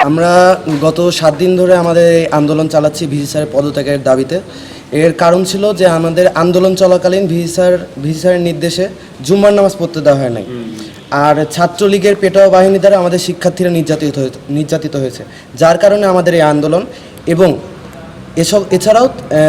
আমরা গত 7 দিন ধরে আমাদের আন্দোলন চালাচ্ছি ভিসি স্যারের পদত্যাগের দাবিতে। এর কারণ ছিল যে আমাদের আন্দোলন চলাকালীন ভিসি স্যারের নির্দেশে জুম্মার নামাজ পড়তে দেওয়া হয় নাই, আর ছাত্রলীগের পেটাও বাহিনী দ্বারা আমাদের শিক্ষার্থীরা নির্যাতিত হয়েছে, যার কারণে আমাদের এই আন্দোলন। এবং এছাড়াও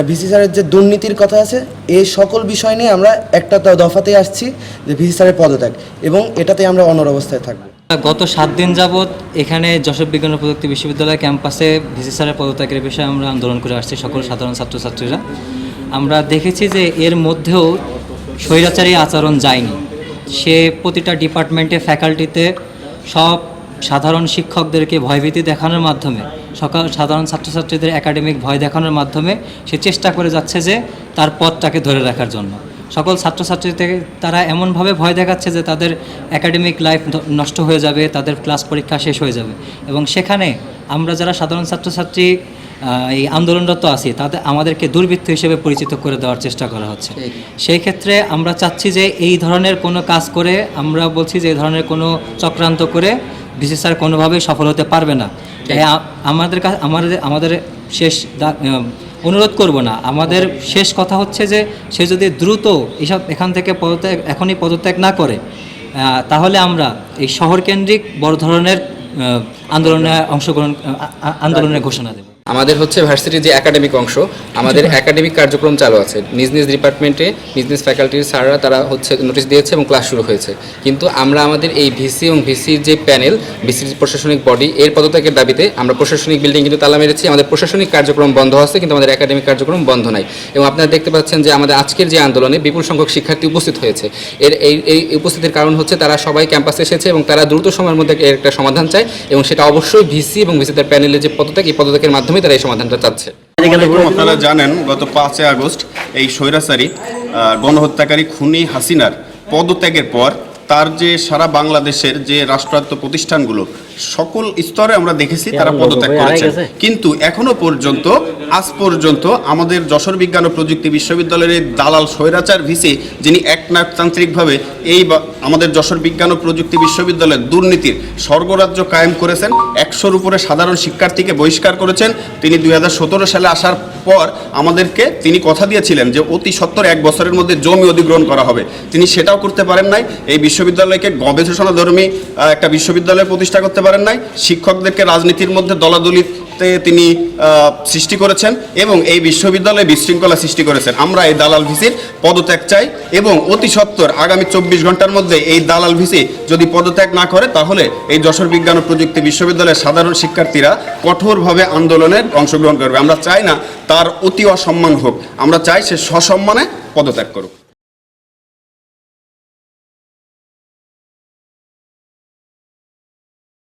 ভিসি স্যারের যে দুর্নীতির কথা আছে, এই সকল বিষয় নিয়ে আমরা একটা দফাতে আসছি যে ভিসি স্যারের পদত্যাগ, এবং এটাতে আমরা অনড় অবস্থায় থাকবো। গত 7 দিন যাবৎ এখানে যশোর বিজ্ঞান ও প্রযুক্তি বিশ্ববিদ্যালয় ক্যাম্পাসে ভিসি স্যারের পদত্যাগের বিষয়ে আমরা আন্দোলন করে আসছি সকল সাধারণ ছাত্রছাত্রীরা। আমরা দেখেছি যে এর মধ্যেও স্বৈরাচারী আচরণ যায়নি। সে প্রতিটা ডিপার্টমেন্টে ফ্যাকাল্টিতে সব সাধারণ শিক্ষকদেরকে ভয়ভীতি দেখানোর মাধ্যমে, সাধারণ ছাত্রছাত্রীদের একাডেমিক ভয় দেখানোর মাধ্যমে সে চেষ্টা করে যাচ্ছে যে তার পদটাকে ধরে রাখার জন্য। সকল ছাত্রছাত্রীদের তারা এমনভাবে ভয় দেখাচ্ছে যে তাদের একাডেমিক লাইফ নষ্ট হয়ে যাবে, তাদের ক্লাস পরীক্ষা শেষ হয়ে যাবে। এবং সেখানে আমরা যারা সাধারণ ছাত্রছাত্রী এই আন্দোলনরত আছি তাদের আমাদেরকে দুর্বৃত্ত হিসেবে পরিচিত করে দেওয়ার চেষ্টা করা হচ্ছে। সেই ক্ষেত্রে আমরা চাচ্ছি যে এই ধরনের কোনো কাজ করে, আমরা বলছি যে এই ধরনের কোনো চক্রান্ত করে ভিসি স্যার কোনোভাবেই সফল হতে পারবে না। আমাদের শেষ অনুরোধ করব না, আমাদের শেষ কথা হচ্ছে যে সে যদি দ্রুত এখান থেকে এখনই পদত্যাগ না করে, তাহলে আমরা এই শহরকেন্দ্রিক বড় ধরনের আন্দোলনের ঘোষণা দেব। আমাদের হচ্ছে ভার্সিটির যে একাডেমিক অংশ, আমাদের একাডেমিক কার্যক্রম চালু আছে। নিজ নিজ ডিপার্টমেন্টে নিজ নিজ ফ্যাকাল্টির স্যাররা তারা হচ্ছে নোটিশ দিয়েছে এবং ক্লাস শুরু হয়েছে। কিন্তু আমরা আমাদের এই ভিসি এবং ভিসির যে প্যানেল, ভিসির প্রশাসনিক বডি, এর পদত্যাগের দাবিতে আমরা প্রশাসনিক বিল্ডিং কিন্তু তালা মেরেছি। আমাদের প্রশাসনিক কার্যক্রম বন্ধ আছে, কিন্তু আমাদের একাডেমিক কার্যক্রম বন্ধ নাই। এবং আপনারা দেখতে পাচ্ছেন যে আমাদের আজকের যে আন্দোলনে বিপুল সংখ্যক শিক্ষার্থী উপস্থিত হয়েছে। এই উপস্থিতির কারণ হচ্ছে তারা সবাই ক্যাম্পাসে এসেছে এবং তারা দ্রুত সময়ের মধ্যে এর একটা সমাধান চায়, এবং সেটা অবশ্যই ভিসি এবং ভিসিদের প্যানেলের যে পদত্যাগ, এই পদত্যাগের মাধ্যমে তারা এই সমাধানটা চাচ্ছে। আপনারা জানেন গত 5 আগস্ট এই স্বৈরাচারী গণহত্যাকারী খুনি হাসিনার পদত্যাগের পর তার যে সারা বাংলাদেশের যে রাষ্ট্রায়ত্ত প্রতিষ্ঠানগুলো সকল স্তরে আমরা দেখেছি তারা পদত্যাগ করেছে। কিন্তু এখনো পর্যন্ত আজ পর্যন্ত আমাদের যশোর বিজ্ঞান ও প্রযুক্তি বিশ্ববিদ্যালয়ের দালাল স্বৈরাচার ভিসি, যিনি একনায়কতান্ত্রিকভাবে আমাদের যশোর বিজ্ঞান ও প্রযুক্তি বিশ্ববিদ্যালয়ের দুর্নীতির স্বর্গরাজ্য কায়েম করেছেন, 100-র উপরে সাধারণ শিক্ষার্থীকে বহিষ্কার করেছেন। তিনি 2017 সালে আসার পর আমাদেরকে তিনি কথা দিয়েছিলেন যে অতি সত্বর 1 বছরের মধ্যে জমি অধিগ্রহণ করা হবে। তিনি সেটাও করতে পারেন নাই। এই বিশ্ববিদ্যালয়কে গবেষণাধর্মী একটা বিশ্ববিদ্যালয় প্রতিষ্ঠা করতে পারেন নাই। শিক্ষকদেরকে রাজনীতির মধ্যে দলাদলিতে তিনি সৃষ্টি করেছেন এবং এই বিশ্ববিদ্যালয়ে বিশৃঙ্খলা সৃষ্টি করেছেন। আমরা এই দালাল ভিসির পদত্যাগ চাই এবং অতি সত্বর আগামী 24 ঘন্টার মধ্যে এই দালাল ভিসি যদি পদত্যাগ না করে, তাহলে এই যশোর বিজ্ঞান ও প্রযুক্তি বিশ্ববিদ্যালয়ের সাধারণ শিক্ষার্থীরা কঠোরভাবে আন্দোলনের অংশগ্রহণ করবে। আমরা চাই না তার অতি অসম্মান হোক, আমরা চাই সে সসম্মানে পদত্যাগ করুক।